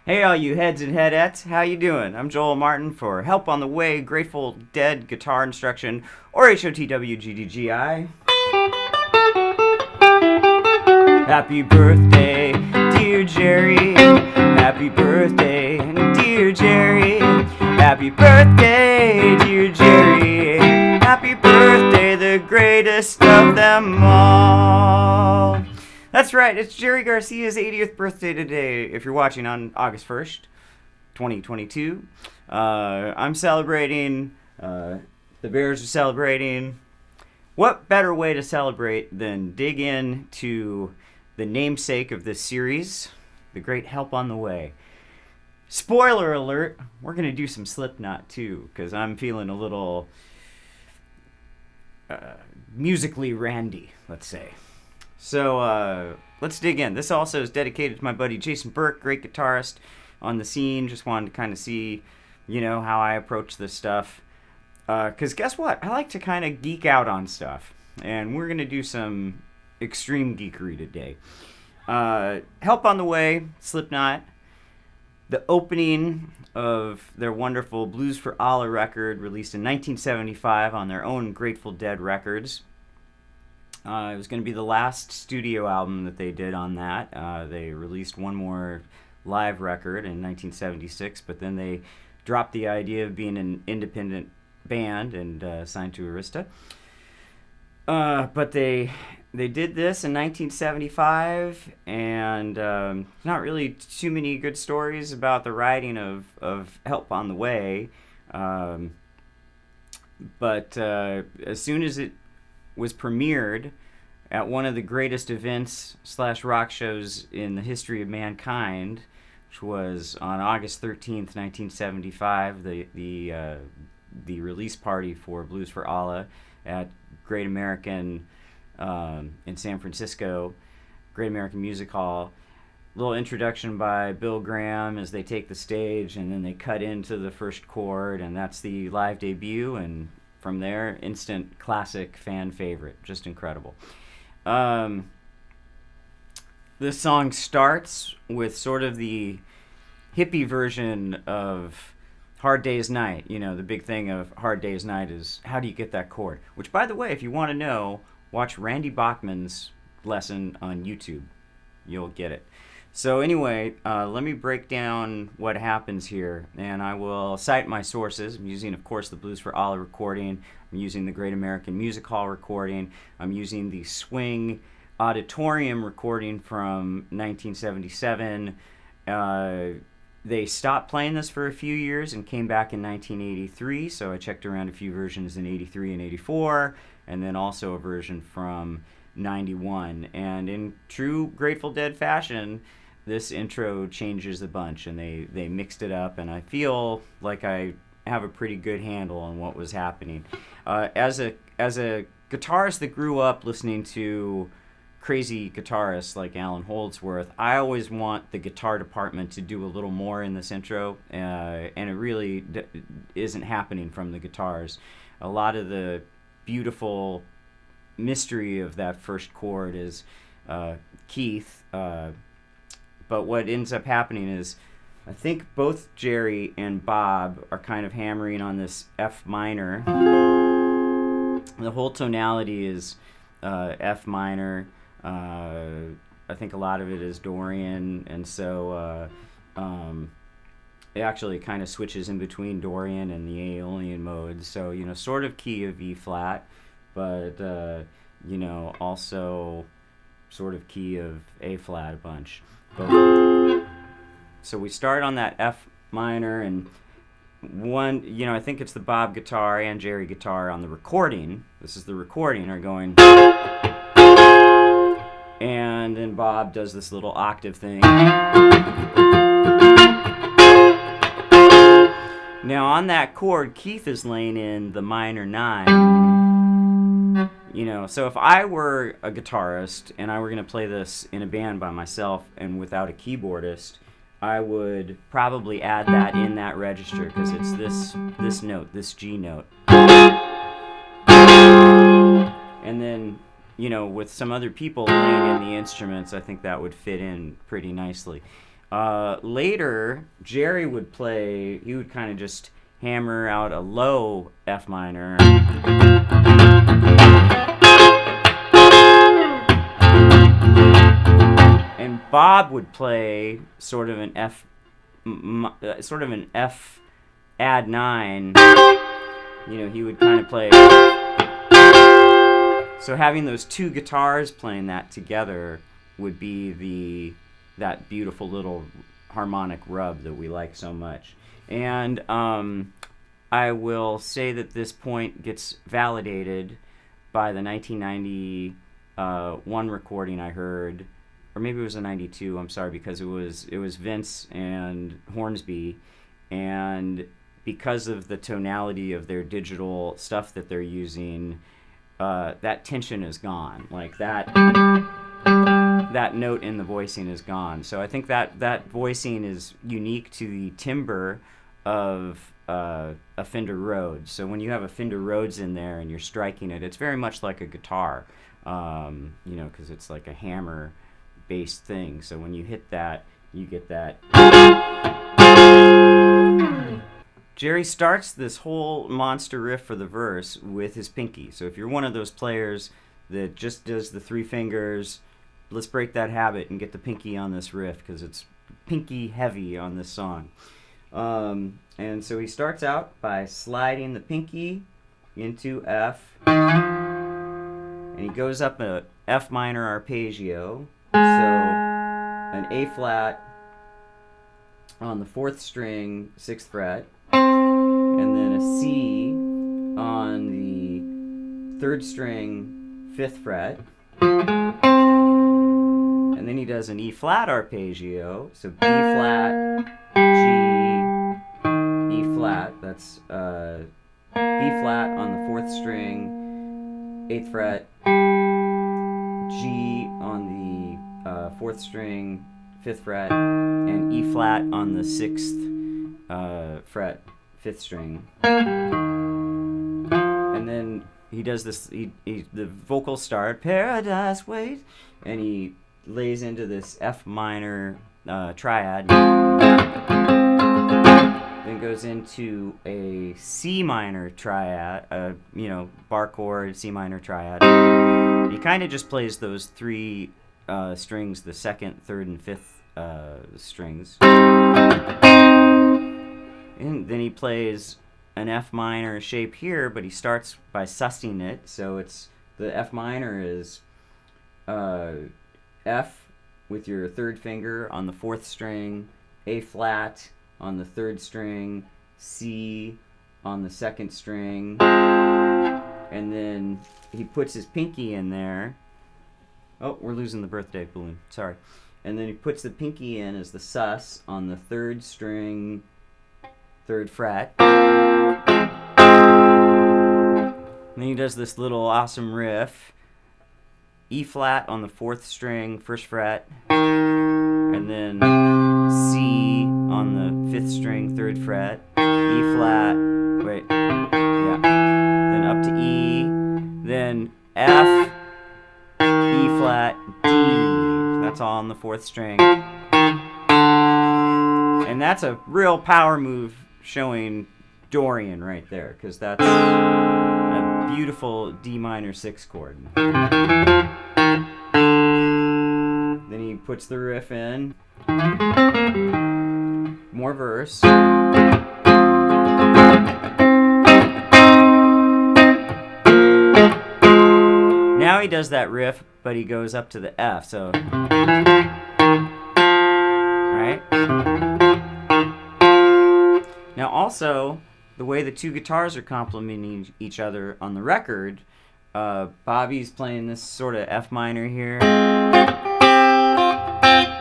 Hey all you heads and headettes, how you doing? I'm Joel Martin for Help on the Way, Grateful Dead Guitar Instruction, or HOTWGDGI. Happy birthday, dear Jerry. Happy birthday, dear Jerry. Happy birthday, dear Jerry. Happy birthday, the greatest of them all. That's right, it's Jerry Garcia's 80th birthday today, if you're watching on August 1st, 2022. I'm celebrating, the Bears are celebrating. What better way to celebrate than dig in to the namesake of this series, the great Help on the Way. Spoiler alert, we're going to do some Slipknot too, because I'm feeling a little musically randy, let's say. So let's dig in. This also is dedicated to my buddy Jason Burke, great guitarist on the scene. Just wanted to kind of see, how I approach this stuff. Because guess what? I like to kind of geek out on stuff. And we're going to do some extreme geekery today. Help on the Way, Slipknot. The opening of their wonderful Blues for Allah record, released in 1975 on their own Grateful Dead records. It was going to be the last studio album that they did on that. They released one more live record in 1976, but then they dropped the idea of being an independent band and signed to Arista. But they did this in 1975, and not really too many good stories about the writing of Help on the Way. But as soon as it was premiered at one of the greatest events / rock shows in the history of mankind, which was on August 13th, 1975, the release party for Blues for Allah at Great American in San Francisco, Great American Music Hall. Little introduction by Bill Graham as they take the stage, and then they cut into the first chord, and that's the live debut, and from there, instant classic fan favorite. Just incredible. This song starts with sort of the hippie version of Hard Day's Night. The big thing of Hard Day's Night is how do you get that chord? Which, by the way, if you want to know, watch Randy Bachman's lesson on YouTube. You'll get it. So anyway, let me break down what happens here, and I will cite my sources. I'm using, of course, the Blues for Allah recording. I'm using the Great American Music Hall recording. I'm using the Swing Auditorium recording from 1977. They stopped playing this for a few years and came back in 1983, so I checked around a few versions in 83 and 84, and then also a version from 91. And in true Grateful Dead fashion, this intro changes a bunch, and they mixed it up, and I feel like I have a pretty good handle on what was happening. As a guitarist that grew up listening to crazy guitarists like Alan Holdsworth, I always want the guitar department to do a little more in this intro, and it really isn't happening from the guitars. A lot of the beautiful mystery of that first chord is Keith, but what ends up happening is I think both Jerry and Bob are kind of hammering on this F minor. The whole tonality is F minor. I think a lot of it is Dorian, and so it actually kind of switches in between Dorian and the Aeolian mode. So, sort of key of E flat, but, also sort of key of A flat a bunch. So we start on that F minor, and I think it's the Bob guitar and Jerry guitar on the recording. This is the recording, are going, and then Bob does this little octave thing. Now on that chord, Keith is laying in the minor 9. So if I were a guitarist and I were going to play this in a band by myself and without a keyboardist, I would probably add that in that register, because it's this note, this G note. And then, with some other people laying in the instruments, I think that would fit in pretty nicely. Later, Jerry would play, he would kind of just hammer out a low F minor. And Bob would play sort of an F add 9. You know, he would kind of play. So having those two guitars playing that together would be that beautiful little harmonic rub that we like so much. And I will say that this point gets validated by the 1991 recording I heard, or maybe it was a 92. I'm sorry, because it was Vince and Hornsby, and because of the tonality of their digital stuff that they're using, that tension is gone. Like that note in the voicing is gone. So I think that voicing is unique to the timbre of a Fender Rhodes. So when you have a Fender Rhodes in there and you're striking it, it's very much like a guitar, you know, because it's like a hammer-based thing. So when you hit that, you get that. Jerry starts this whole monster riff for the verse with his pinky. So if you're one of those players that just does the 3 fingers, let's break that habit and get the pinky on this riff, because it's pinky heavy on this song. And so he starts out by sliding the pinky into F, and he goes up a F minor arpeggio, so an A flat on the 4th string, 6th fret, and then a C on the 3rd string, 5th fret, and then he does an E flat arpeggio, so B flat, G, E flat, that's B flat on the 4th string, 8th fret, G on the 4th string, 5th fret, and E flat on the 6th fret, 5th string. And then he does this, the vocals start, Paradise Waits, and he lays into this F minor triad, then goes into a C minor triad, you know, bar chord, C minor triad. He kind of just plays those 3 strings, the 2nd, 3rd, and 5th strings. And then he plays an F minor shape here, but he starts by sussing it. So it's the F minor is F with your 3rd finger on the 4th string, A flat on the 3rd string, C on the 2nd string, and then he puts his pinky in there. Oh, we're losing the birthday balloon. Sorry. And then he puts the pinky in as the sus on the 3rd string, 3rd fret. And then he does this little awesome riff. E flat on the 4th string, 1st fret. And then C on the 5th string, 3rd fret. E flat. Wait. Yeah. Then up to E. Then F. E flat, D. That's all on the 4th string. And that's a real power move showing Dorian right there, because that's a beautiful D minor 6 chord. Then he puts the riff in. More verse. Now he does that riff, but he goes up to the F, so... Right? Now also, the way the 2 guitars are complementing each other on the record, Bobby's playing this sort of F minor here,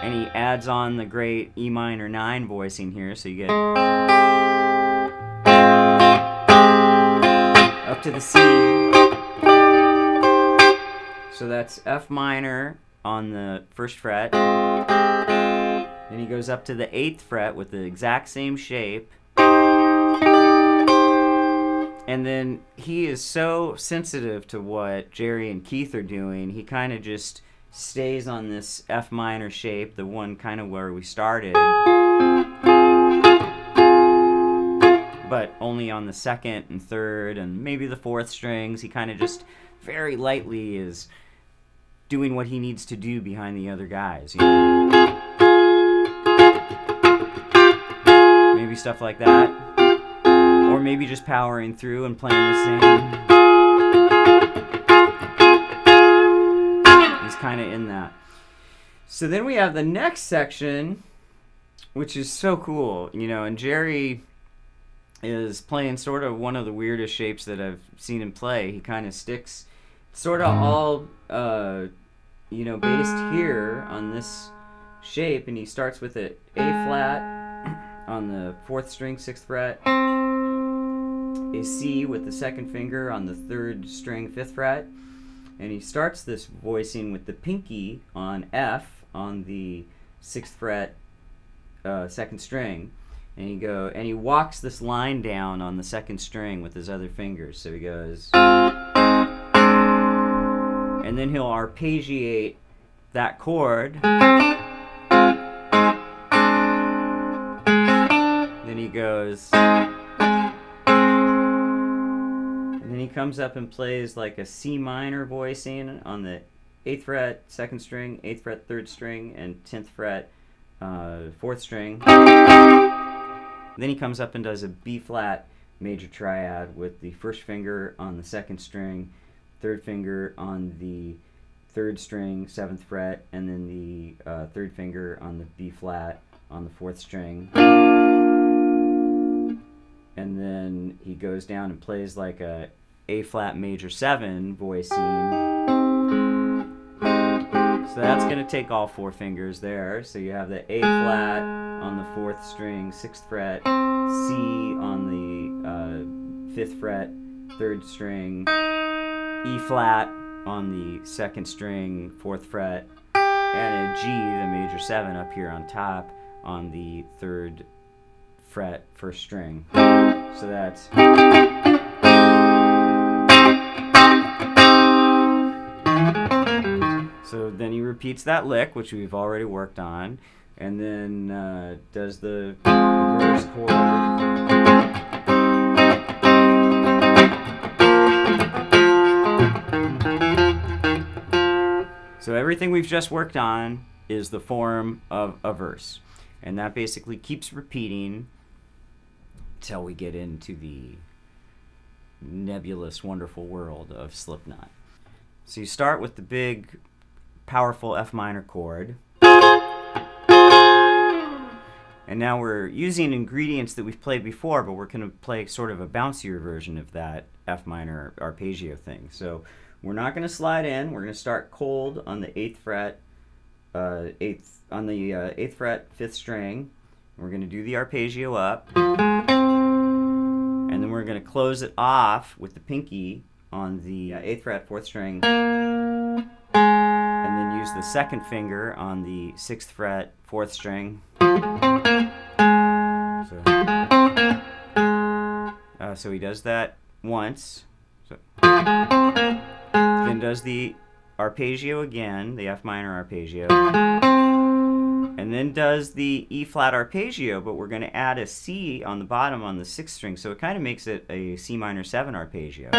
and he adds on the great E minor 9 voicing here, so you get up to the C. So that's F minor on the 1st fret, then he goes up to the 8th fret with the exact same shape. And then he is so sensitive to what Jerry and Keith are doing, he kind of just stays on this F minor shape, the one kind of where we started, but only on the second and third and maybe the fourth strings. He kind of just very lightly is doing what he needs to do behind the other guys. You know? Maybe stuff like that. Or maybe just powering through and playing the same. He's kind of in that. So then we have the next section, which is so cool, you know, and Jerry is playing sort of one of the weirdest shapes that I've seen him play. He kind of sticks sort of all, you know, based here on this shape, and he starts with an A flat on the 4th string, 6th fret, a C with the 2nd finger on the 3rd string, 5th fret, and he starts this voicing with the pinky on F on the 6th fret, 2nd string, and he walks this line down on the 2nd string with his other fingers. So he goes, and then he'll arpeggiate that chord. Then he goes, and then he comes up and plays like a C minor voicing on the 8th fret, 2nd string, 8th fret, 3rd string, and 10th fret, 4th string. Then he comes up and does a B flat major triad with the 1st finger on the 2nd string, 3rd finger on the 3rd string, 7th fret, and then the 3rd finger on the B flat on the 4th string. And then he goes down and plays like a A flat major 7 voicing. So that's going to take all 4 fingers there. So you have the A flat on the 4th string, 6th fret, C on the 5th fret, 3rd string, E flat on the 2nd string, 4th fret, and a G, the major 7, up here on top on the 3rd fret, 1st string. So that's... So then he repeats that lick, which we've already worked on, and then does the reverse chord. So everything we've just worked on is the form of a verse, and that basically keeps repeating until we get into the nebulous, wonderful world of Slipknot. So you start with the big, powerful F minor chord. And now we're using ingredients that we've played before, but we're going to play sort of a bouncier version of that F minor arpeggio thing. So we're not going to slide in. We're going to start cold on the 8th fret, 8th fret, 5th string. We're going to do the arpeggio up. And then we're going to close it off with the pinky on the 8th fret, 4th string. And then use the 2nd finger on the 6th fret, 4th string. So he does that once. So, then does the arpeggio again, the F minor arpeggio. And then does the E flat arpeggio, but we're going to add a C on the bottom on the 6th string, so it kind of makes it a C minor 7 arpeggio.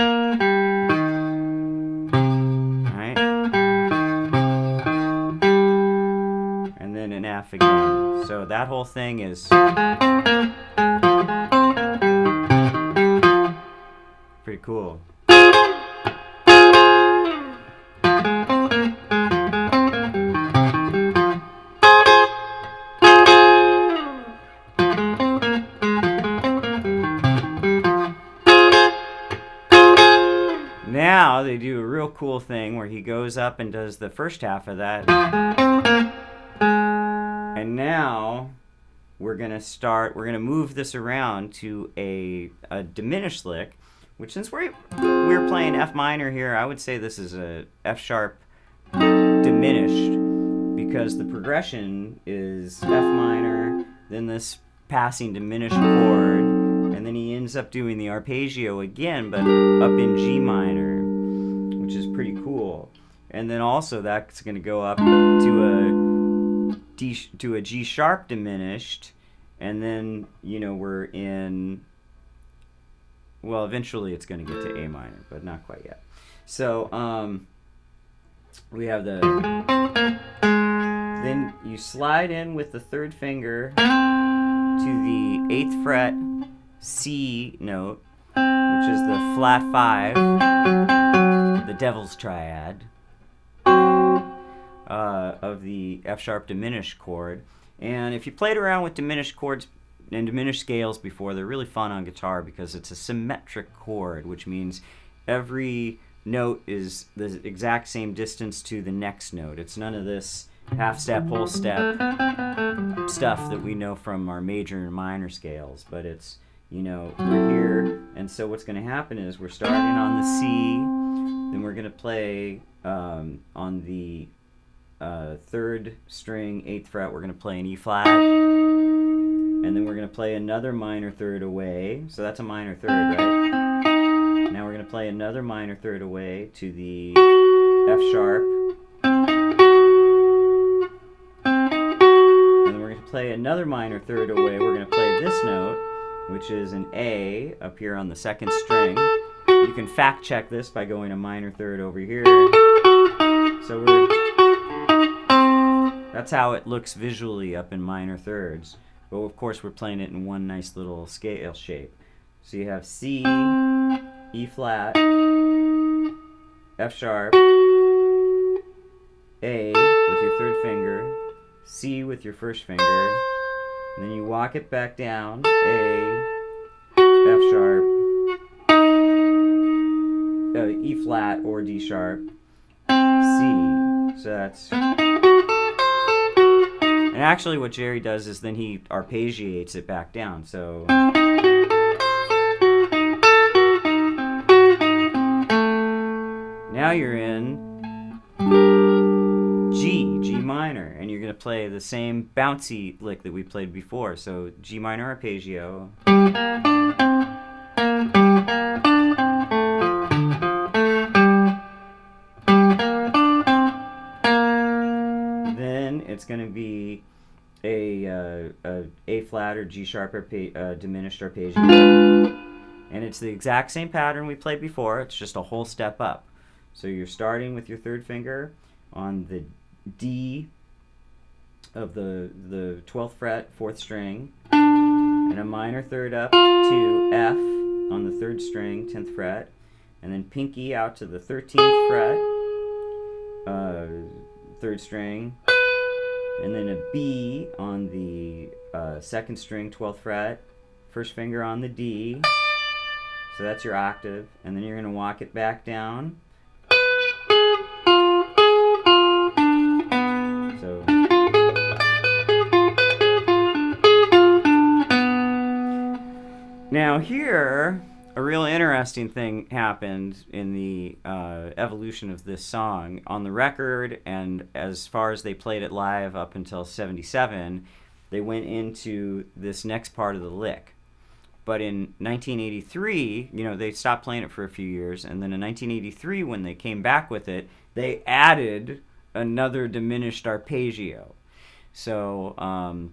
Alright? And then an F again. So that whole thing is pretty cool. Now they do a real cool thing where he goes up and does the first half of that. And now we're going to move this around to a diminished lick, which since we're playing F minor here, I would say this is a F sharp diminished, because the progression is F minor, then this passing diminished chord, and then he ends up doing the arpeggio again, but up in G minor, which is pretty cool. and then also that's going to go up to a G sharp diminished, and then we're in. Well, eventually it's going to get to A minor, but not quite yet. So we have the. Then you slide in with the third finger to the 8th fret C note, which is the flat 5, the Devil's Triad of the F sharp diminished chord. And if you played around with diminished chords and diminished scales before, they're really fun on guitar because it's a symmetric chord, which means every note is the exact same distance to the next note. It's none of this half step, whole step stuff that we know from our major and minor scales, but it's, we're here, and so what's going to happen is we're starting on the C, then we're going to play on the 3rd string, 8th fret, we're going to play an E flat, and then we're going to play another minor third away, so that's a minor third, right? Now we're going to play another minor third away to the F sharp, play another minor third away. We're going to play this note, which is an A up here on the 2nd string. You can fact check this by going a minor third over here. So that's how it looks visually up in minor thirds. But of course we're playing it in one nice little scale shape. So you have C, E flat, F sharp, A with your 3rd finger, C with your 1st finger, and then you walk it back down, A, F sharp, E flat or D sharp, C. So that's... And actually what Jerry does is then he arpeggiates it back down, so... Now you're in G minor, and you're going to play the same bouncy lick that we played before. So G minor arpeggio. Then it's going to be a flat or G sharp diminished arpeggio. And it's the exact same pattern we played before, it's just a whole step up. So you're starting with your 3rd finger on the D of the 12th fret, 4th string, and a minor third up to F on the 3rd string, 10th fret, and then pinky out to the 13th fret, 3rd string, and then a B on the 2nd string, 12th fret, 1st finger on the D, so that's your octave, and then you're going to walk it back down. Now here, a real interesting thing happened in the evolution of this song. On the record, and as far as they played it live up until '77, they went into this next part of the lick. But in 1983, they stopped playing it for a few years, and then in 1983, when they came back with it, they added another diminished arpeggio. So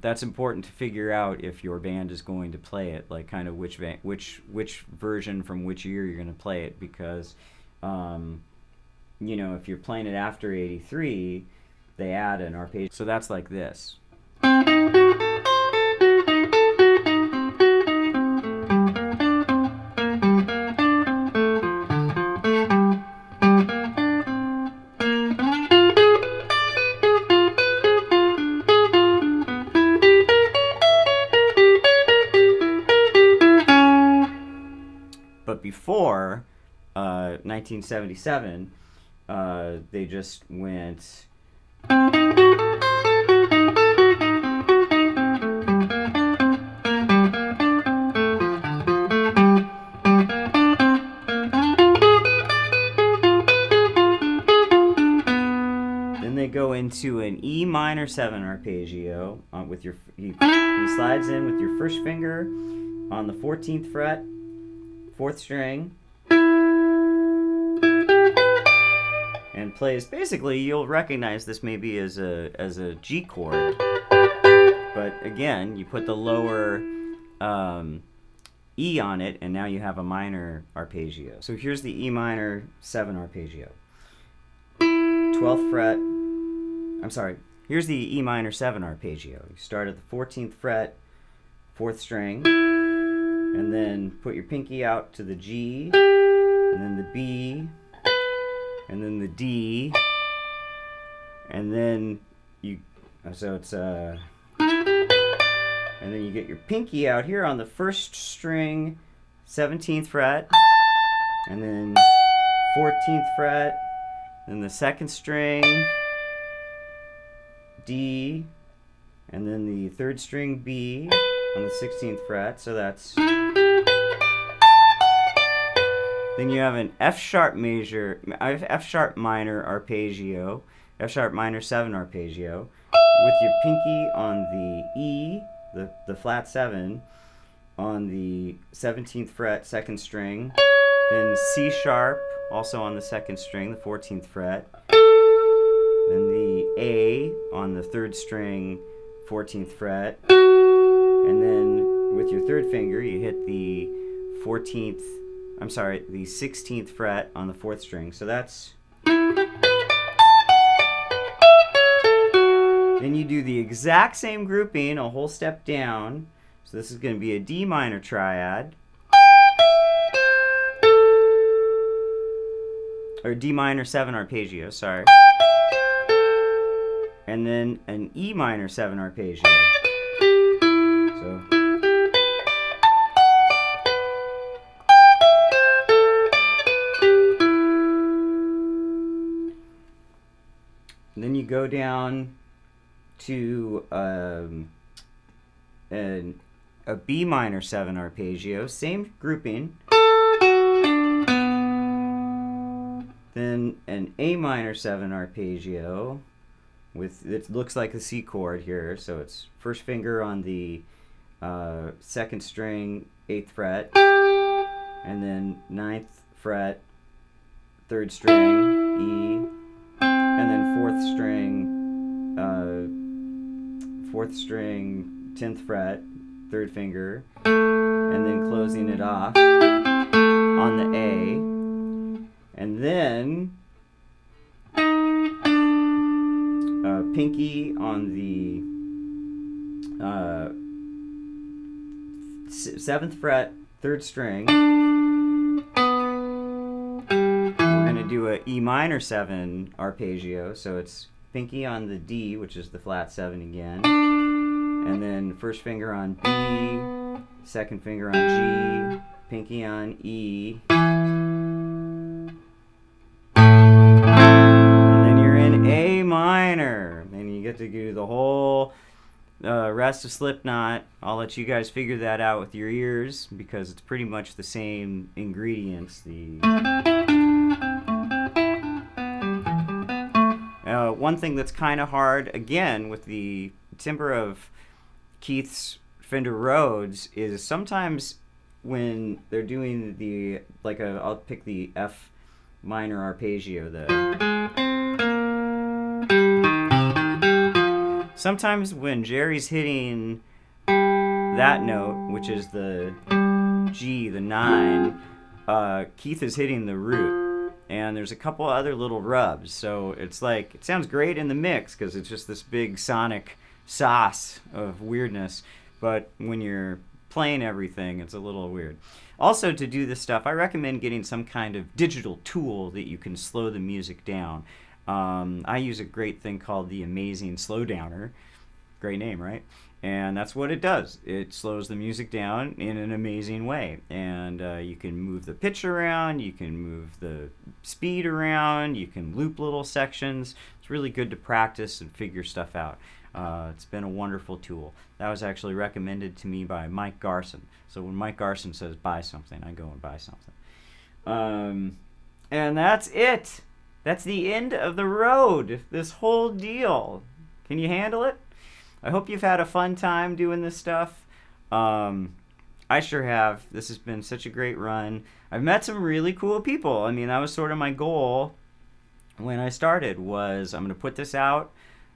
that's important to figure out if your band is going to play it, like kind of which version from which year you're going to play it, because if you're playing it after '83, they add an arpeggio. So that's like this. Before 1977, they just went. Then they go into an E minor 7 arpeggio with your. He slides in with your 1st finger on the 14th fret. 4th string, and plays. Basically, you'll recognize this maybe as a G chord, but again, you put the lower E on it, and now you have a minor arpeggio. So here's the E minor 7 arpeggio. 12th fret. I'm sorry. Here's the E minor 7 arpeggio. You start at the 14th fret, 4th string, and then put your pinky out to the G, and then the B, and then the D, and then you, so it's and then you get your pinky out here on the 1st string, 17th fret, and then 14th fret, then the 2nd string, D, and then the 3rd string B on the 16th fret, so that's... Then you have an F sharp major, F sharp minor arpeggio, F sharp minor 7 arpeggio, with your pinky on the E, the flat 7, on the 17th fret, 2nd string, then C sharp, also on the 2nd string, the 14th fret, then the A on the 3rd string, 14th fret, and then with your 3rd finger you hit the 16th fret on the 4th string. So that's... Then you do the exact same grouping a whole step down. So this is going to be a D minor triad. Or D minor 7 arpeggio, sorry. And then an E minor 7 arpeggio. So... Then you go down to a B minor 7 arpeggio, same grouping. Then an A minor 7 arpeggio with, it looks like a C chord here, so it's 1st finger on the 2nd string, 8th fret, and then 9th fret, 3rd string, E, and then 4th string, 10th fret, 3rd finger, and then closing it off on the A, and then pinky on the 7th fret, 3rd string. We're going to do a E minor 7 arpeggio, so it's pinky on the D, which is the flat 7 again, and then 1st finger on B, 2nd finger on G, pinky on E, and then you're in A minor, and you get to do the whole rest of Slipknot. I'll let you guys figure that out with your ears, because it's pretty much the same ingredients. One thing that's kind of hard, again, with the timbre of Keith's Fender Rhodes is sometimes when they're doing the, like I'll pick the F minor arpeggio, sometimes when Jerry's hitting that note, which is the G, the 9, Keith is hitting the root. And there's a couple other little rubs, so it's like, it sounds great in the mix because it's just this big sonic sauce of weirdness, but when you're playing everything, it's a little weird. Also, to do this stuff, I recommend getting some kind of digital tool that you can slow the music down. I use a great thing called the Amazing Slowdowner. Great name, right? And that's what it does. It slows the music down in an amazing way. And you can move the pitch around, you can move the speed around, you can loop little sections. It's really good to practice and figure stuff out. It's been a wonderful tool. That was actually recommended to me by Mike Garson. So when Mike Garson says buy something, I go and buy something. And that's it. That's the end of the road. This whole deal. Can you handle it? I hope you've had a fun time doing this stuff. I sure have. This has been such a great run. I've met some really cool people. I mean, that was sort of my goal when I started was I'm going to put this out.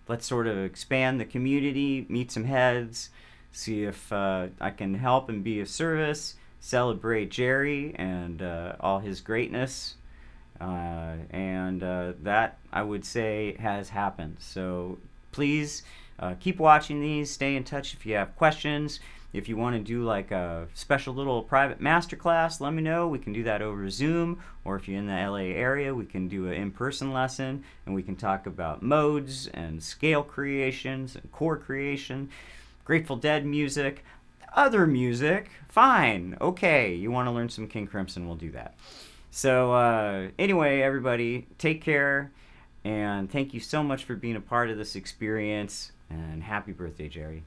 Let's sort of expand the community, meet some heads, see if I can help and be of service, celebrate Jerry and all his greatness. And that, I would say, has happened. So please keep watching these. Stay in touch if you have questions. If you want to do like a special little private masterclass, let me know. We can do that over Zoom, or if you're in the LA area, we can do an in-person lesson, and we can talk about modes and scale creations and chord creation, Grateful Dead music, other music. Fine, okay. You want to learn some King Crimson? We'll do that. So anyway, everybody, take care, and thank you so much for being a part of this experience. And happy birthday, Jerry.